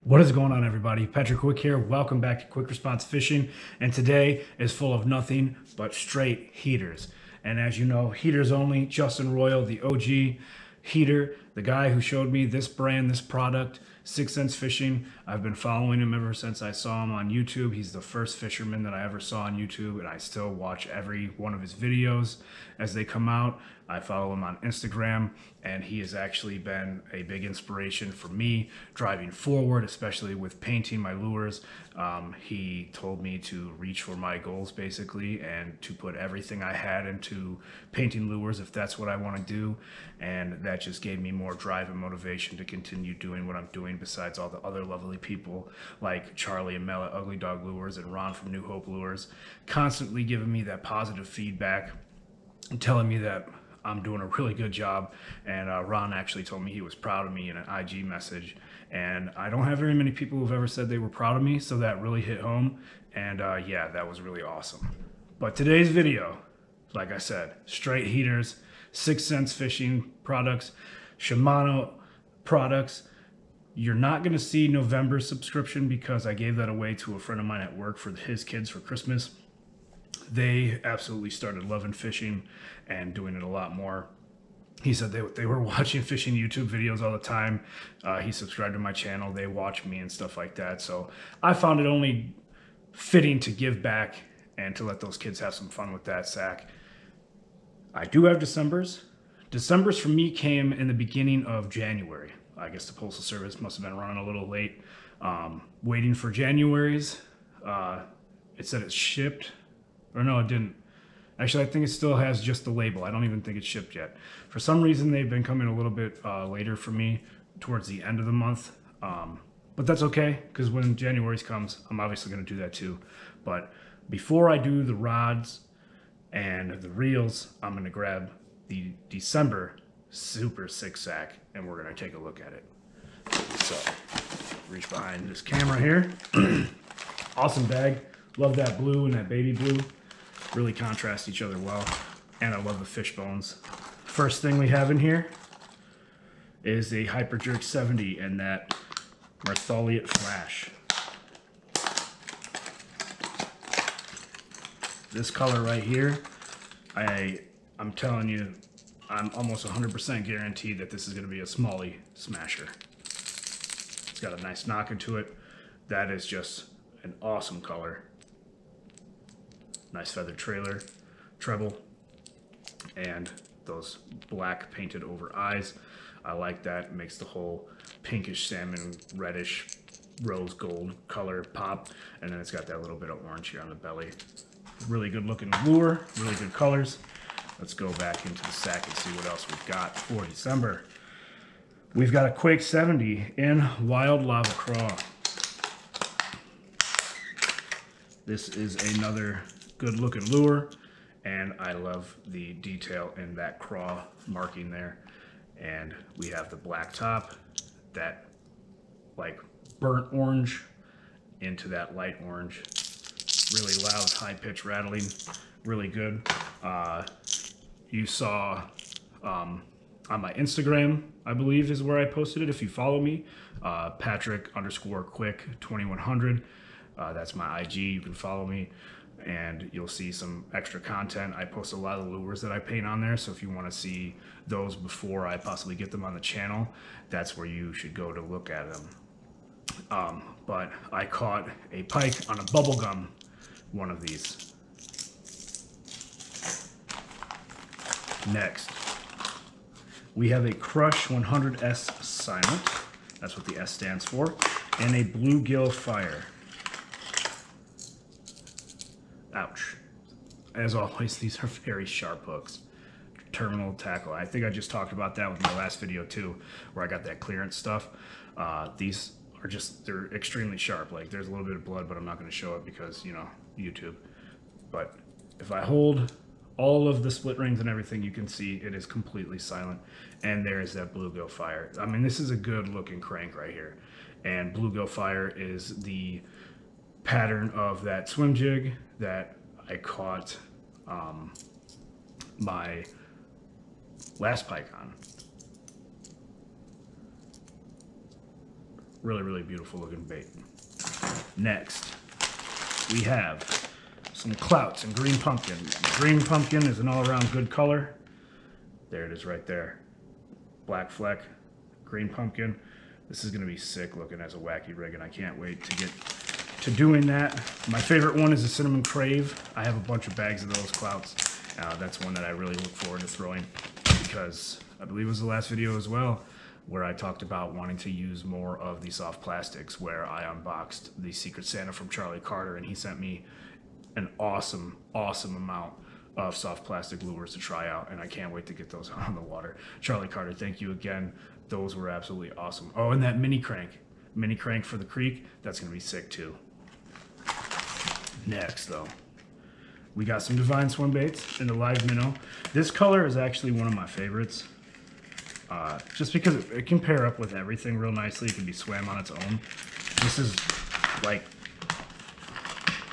What is going on, everybody? Patrick Quick here. Welcome back to Quick Response Fishing. And today is full of nothing but straight heaters. And as you know, heaters only. Justin Royal, the OG heater, the guy who showed me this brand, this product, 6th Sense Fishing. I've been following him ever since I saw him on YouTube. He's the first fisherman that I ever saw on YouTube, and I still watch every one of his videos as they come out. I follow him on Instagram, and he has actually been a big inspiration for me driving forward, especially with painting my lures. He told me to reach for my goals, basically, and to put everything I had into painting lures if that's what I want to do. And that just gave me more drive and motivation to continue doing what I'm doing, besides all the other lovely people like Charlie and Mel at Ugly Dog Lures and Ron from New Hope Lures, constantly giving me that positive feedback and telling me that I'm doing a really good job. And Ron actually told me he was proud of me in an IG message. And I don't have very many people who've ever said they were proud of me, so that really hit home. And yeah, that was really awesome. But today's video, like I said, straight heaters, 6th Sense Fishing products, Shimano products. You're not going to see November's subscription because I gave that away to a friend of mine at work for his kids for Christmas. They absolutely started loving fishing and doing it a lot more. He said they were watching fishing YouTube videos all the time. He subscribed to my channel. They watch me and stuff like that. So I found it only fitting to give back and to let those kids have some fun with that sack. I do have December's. December's for me came in the beginning of January. I guess the Postal Service must have been running a little late. Waiting for January's. It said it's shipped. Or no, it didn't. Actually, I think it still has just the label. I don't even think it's shipped yet. For some reason, they've been coming a little bit later for me towards the end of the month. But that's okay, because when January's comes, I'm obviously going to do that too. But before I do the rods and the reels, I'm going to grab the December Super 6 sack, and we're going to take a look at it. So, reach behind this camera here. Awesome bag. Love that blue and that baby blue. Really contrast each other well. And I love the fish bones. First thing we have in here is a Hyperjerk 70 and that Martholiet Flash. This color right here, I'm telling you, I'm almost 100% guaranteed that this is going to be a smallie smasher. It's got a nice knock into it. That is just an awesome color. Nice feathered treble, and those black painted over eyes. I like that. It makes the whole pinkish salmon, reddish, rose gold color pop. And then it's got that little bit of orange here on the belly. Really good looking lure, really good colors. Let's go back into the sack and see what else we've got for December. We've got a Quake 70 in Wild Lava Craw. This is another good looking lure, and I love the detail in that craw marking there. And we have the black top, that like burnt orange into that light orange. Really loud, high pitch rattling, really good. You saw on my Instagram, I believe is where I posted it. If you follow me, Patrick_Quick2100. That's my IG. You can follow me and you'll see some extra content. I post a lot of the lures that I paint on there, so if you want to see those before I possibly get them on the channel, that's where you should go to look at them. But I caught a pike on a bubblegum one of these. Next, we have a Crush 100S Silent. That's what the S stands for. And a Bluegill Fire. Ouch. As always, these are very sharp hooks. Terminal tackle. I think I just talked about that with my last video too, where I got that clearance stuff. These are just, they're extremely sharp. Like, there's a little bit of blood, but I'm not going to show it because, you know, YouTube. But if I hold all of the split rings and everything, you can see it is completely silent. And there is that Bluegill Fire. I mean, this is a good looking crank right here. And Bluegill Fire is the pattern of that swim jig that I caught my last pike on. Really, really beautiful looking bait. Next, we have some clouts and green pumpkin. Green pumpkin is an all-around good color. There it is right there. Black fleck, green pumpkin. This is gonna be sick looking as a wacky rig, and I can't wait to get to doing that. My favorite one is the Cinnamon Crave. I have a bunch of bags of those clouts. That's one that I really look forward to throwing, because I believe it was the last video as well where I talked about wanting to use more of the soft plastics, where I unboxed the Secret Santa from Charlie Carter, and he sent me an awesome amount of soft plastic lures to try out, and I can't wait to get those on the water. Charlie Carter, thank you again. Those were absolutely awesome. Oh, and that mini crank for the creek, that's gonna be sick too. Next though, we got some Divine Swim baits in the live minnow. This color is actually one of my favorites, just because it can pair up with everything real nicely. It can be swam on its own. This is like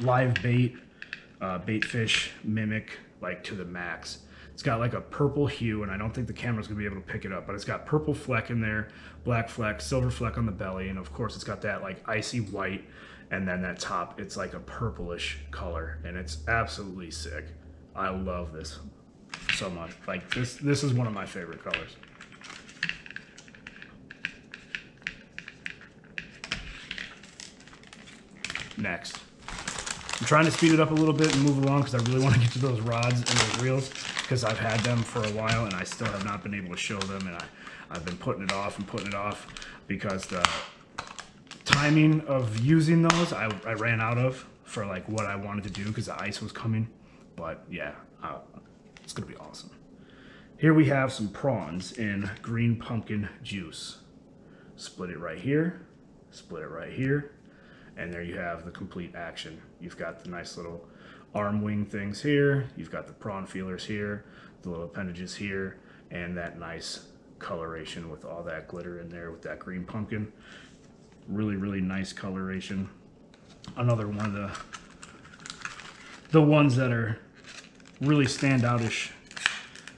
live bait, bait fish mimic, like to the max. It's got like a purple hue, and I don't think the camera's gonna be able to pick it up, but it's got purple fleck in there, black fleck, silver fleck on the belly, and of course it's got that like icy white, and then that top, it's like a purplish color, and it's absolutely sick. I love this so much. Like this is one of my favorite colors. Next, I'm trying to speed it up a little bit and move along because I really want to get to those rods and those reels, because I've had them for a while and I still have not been able to show them, and I've been putting it off because the timing of using those I ran out of for like what I wanted to do, because the ice was coming. But yeah, it's gonna be awesome. Here we have some prawns in green pumpkin juice. Split it right here, split it right here, and there you have the complete action. You've got the nice little arm wing things here, you've got the prawn feelers here, the little appendages here, and that nice coloration with all that glitter in there with that green pumpkin. Really, really nice coloration. Another one of the ones that are really stand outish.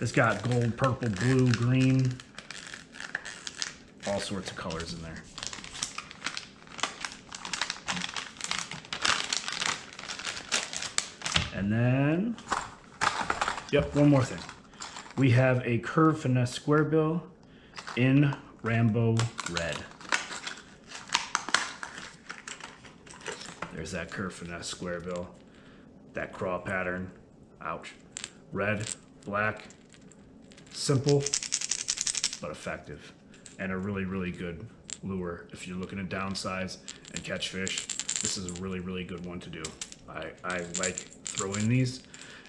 It's got gold, purple, blue, green, all sorts of colors in there. And then, yep, one more thing. We have a Curve Finesse Square Bill in Rambo Red. There's that Curve Finesse Square Bill. That craw pattern, ouch. Red, black, simple, but effective. And a really, really good lure. If you're looking to downsize and catch fish, this is a really, really good one to do. I like throwing these,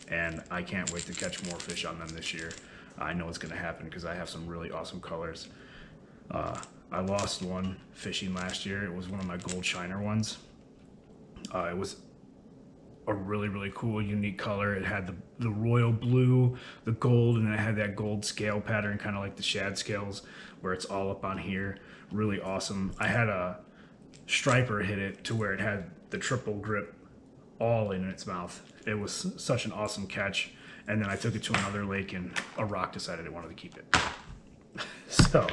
and I can't wait to catch more fish on them this year. I know it's gonna happen because I have some really awesome colors. I lost one fishing last year. It was one of my gold shiner ones. It was a really, really cool, unique color. It had the royal blue, the gold, and it had that gold scale pattern, kind of like the shad scales, where it's all up on here. Really awesome. I had a striper hit it to where it had the triple grip all in its mouth. It was such an awesome catch. And then I took it to another lake, and a rock decided it wanted to keep it. So,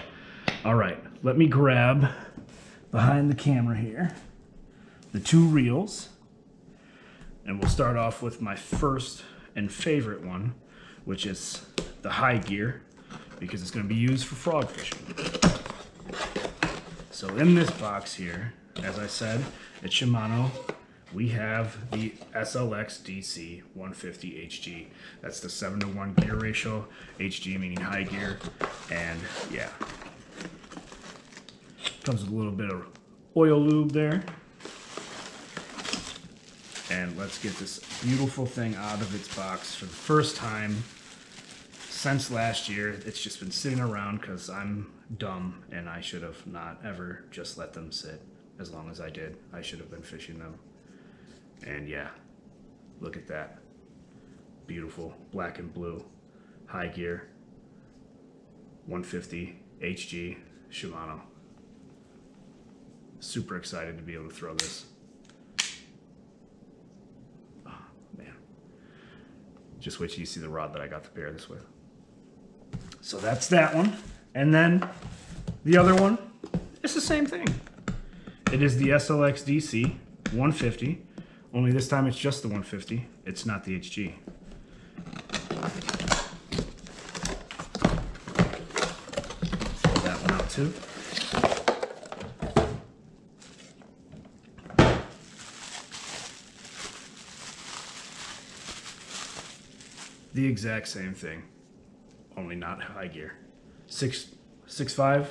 all right, let me grab behind the camera here the two reels, and we'll start off with my first and favorite one, which is the high gear, because it's going to be used for frog fishing. So in this box here, as I said, it's Shimano. We have the SLX DC 150 HG. That's the 7:1 gear ratio. HG meaning high gear. And yeah, comes with a little bit of oil lube there. And let's get this beautiful thing out of its box for the first time since last year. It's just been sitting around because I'm dumb and I should have not ever just let them sit as long as I did. I should have been fishing them. And yeah, look at that. Beautiful black and blue high gear 150 HG Shimano. Super excited to be able to throw this. Just wait till you see the rod that I got to pair this with. So that's that one. And then the other one, it's the same thing. It is the SLX DC 150. Only this time it's just the 150. It's not the HG. Pull that one out too. The exact same thing, only not high gear. 6.5,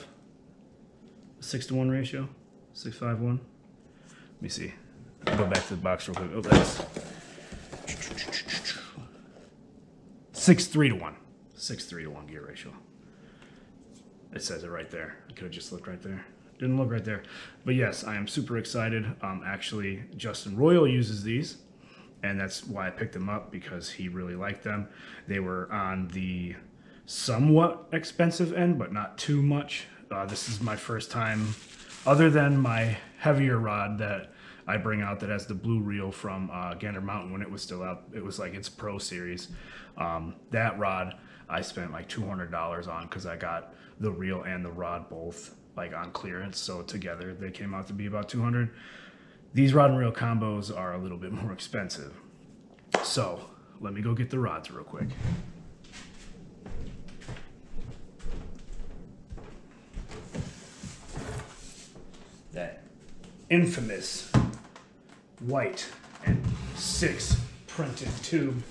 6-to-1 ratio, 6.51. Let me see. I'll go back to the box real quick. Oh, that's 6.3-to-1. 6.3-to-1 gear ratio. It says it right there. I could have just looked right there. Didn't look right there. But yes, I am super excited. Actually, Justin Royal uses these, and that's why I picked them up, because he really liked them. They were on the somewhat expensive end, but not too much. This is my first time, other than my heavier rod that I bring out that has the blue reel from Gander Mountain when it was still out. It was like its Pro Series. That rod I spent like $200 on, because I got the reel and the rod both like on clearance. So together they came out to be about $200. These rod and reel combos are a little bit more expensive. So let me go get the rods real quick. That infamous white and 6 printed tube.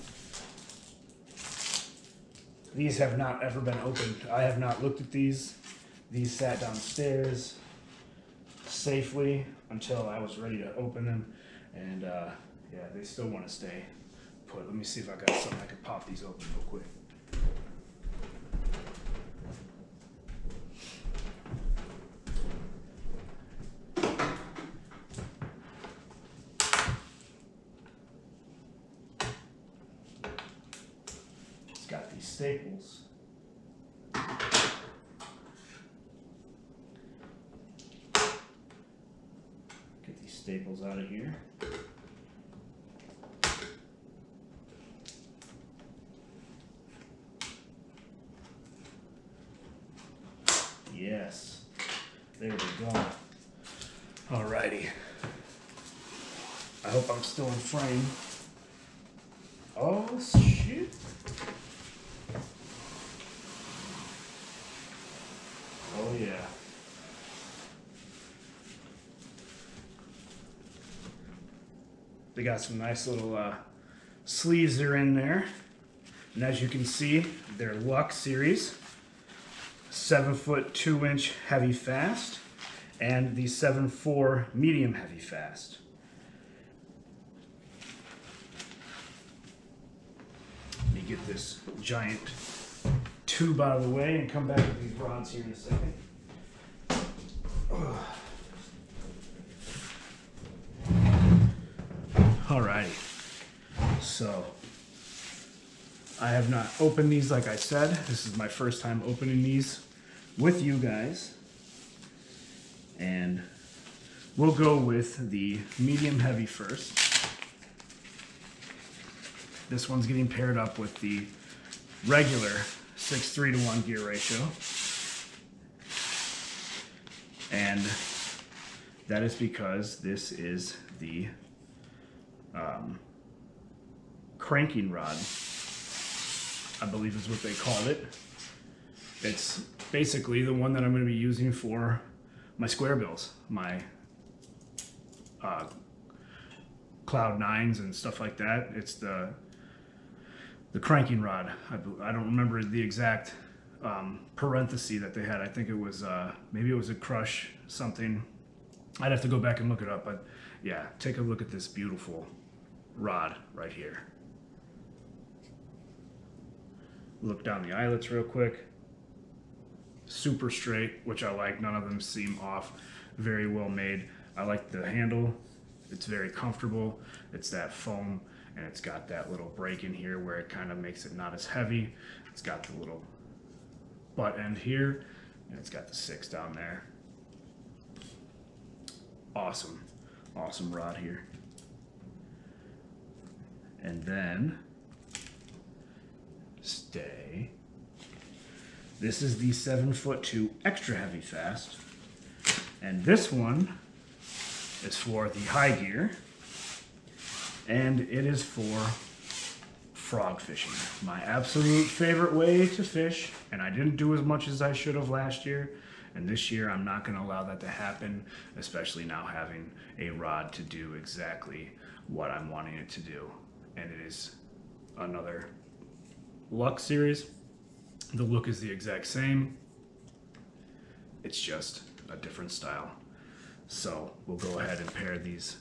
These have not ever been opened. I have not looked at these. These sat downstairs safely until I was ready to open them, and yeah, they still want to stay put. Let me see if I got something I could pop these open real quick. It's got these staples. Staples out of here. Yes, there we go. Alrighty. I hope I'm still in frame. Oh shit. Oh yeah. They got some nice little sleeves that are in there. And as you can see, they're Lux series. 7-foot 2-inch heavy fast. And the 7.4 medium heavy fast. Let me get this giant tube out of the way and come back to these rods here in a second. Ugh. Alrighty, so I have not opened these like I said. This is my first time opening these with you guys. And we'll go with the medium heavy first. This one's getting paired up with the regular 6.3-to-1 gear ratio. And that is because this is the cranking rod, I believe is what they called it. It's basically the one that I'm going to be using for my square bills, my Cloud 9s and stuff like that. It's the cranking rod. I don't remember the exact parenthesis that they had. I think it was maybe it was a Crush something. I'd have to go back and look it up, but yeah, take a look at this beautiful rod right here. Look down the eyelets real quick. Super straight, which I like. None of them seem off. Very well made. I like the handle. It's very comfortable. It's that foam, and it's got that little break in here where it kind of makes it not as heavy. It's got the little butt end here, and it's got the 6 down there. Awesome. Awesome rod here. And then stay. This is the 7'2" extra heavy fast. And this one is for the high gear, and it is for frog fishing. My absolute favorite way to fish, and I didn't do as much as I should have last year, and this year I'm not going to allow that to happen, especially now having a rod to do exactly what I'm wanting it to do. And it is another Lux series. The look is the exact same. It's just a different style. So we'll go ahead and pair these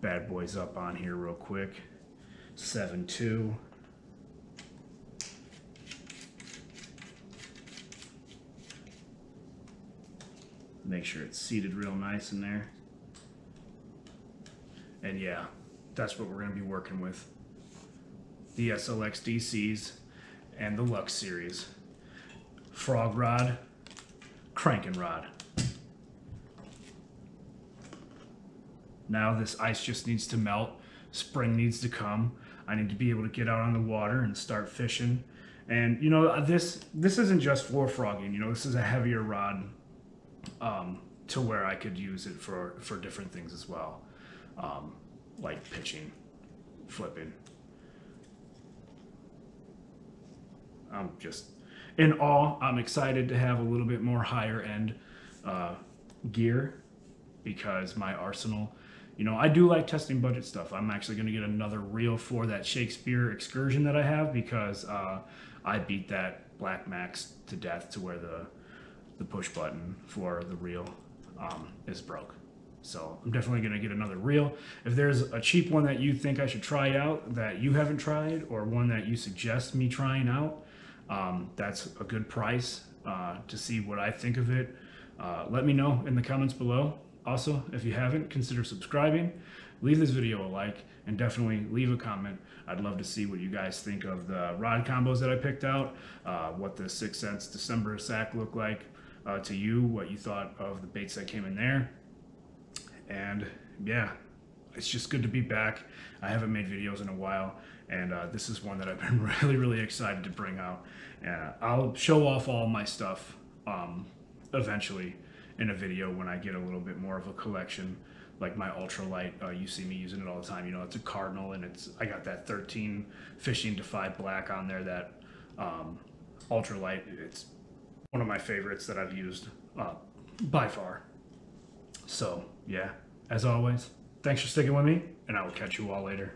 bad boys up on here real quick. 7.2. Make sure it's seated real nice in there. And yeah, that's what we're going to be working with. The SLX DCs and the Lux series. Frog rod, cranking rod. Now this ice just needs to melt. Spring needs to come. I need to be able to get out on the water and start fishing. And you know, this isn't just for frogging. You know, this is a heavier rod to where I could use it for different things as well, like pitching, flipping. I'm just in awe. I'm excited to have a little bit more higher end gear because my arsenal, you know, I do like testing budget stuff. I'm actually going to get another reel for that Shakespeare excursion that I have because I beat that Black Max to death to where the push button for the reel is broke. So I'm definitely going to get another reel. If there's a cheap one that you think I should try out that you haven't tried, or one that you suggest me trying out, that's a good price to see what I think of it. Let me know in the comments below. Also, if you haven't, consider subscribing, leave this video a like, and definitely leave a comment. I'd love to see what you guys think of the rod combos that I picked out, what the 6 cents December sack looked like to you, what you thought of the baits that came in there. And yeah, it's just good to be back. I haven't made videos in a while, and this is one that I've been really excited to bring out. I'll show off all my stuff eventually in a video when I get a little bit more of a collection, like my ultralight. You see me using it all the time. You know, it's a Cardinal, and I got that 13 Fishing Defy Black on there. That ultralight, it's one of my favorites that I've used by far. So yeah, as always, thanks for sticking with me, and I will catch you all later.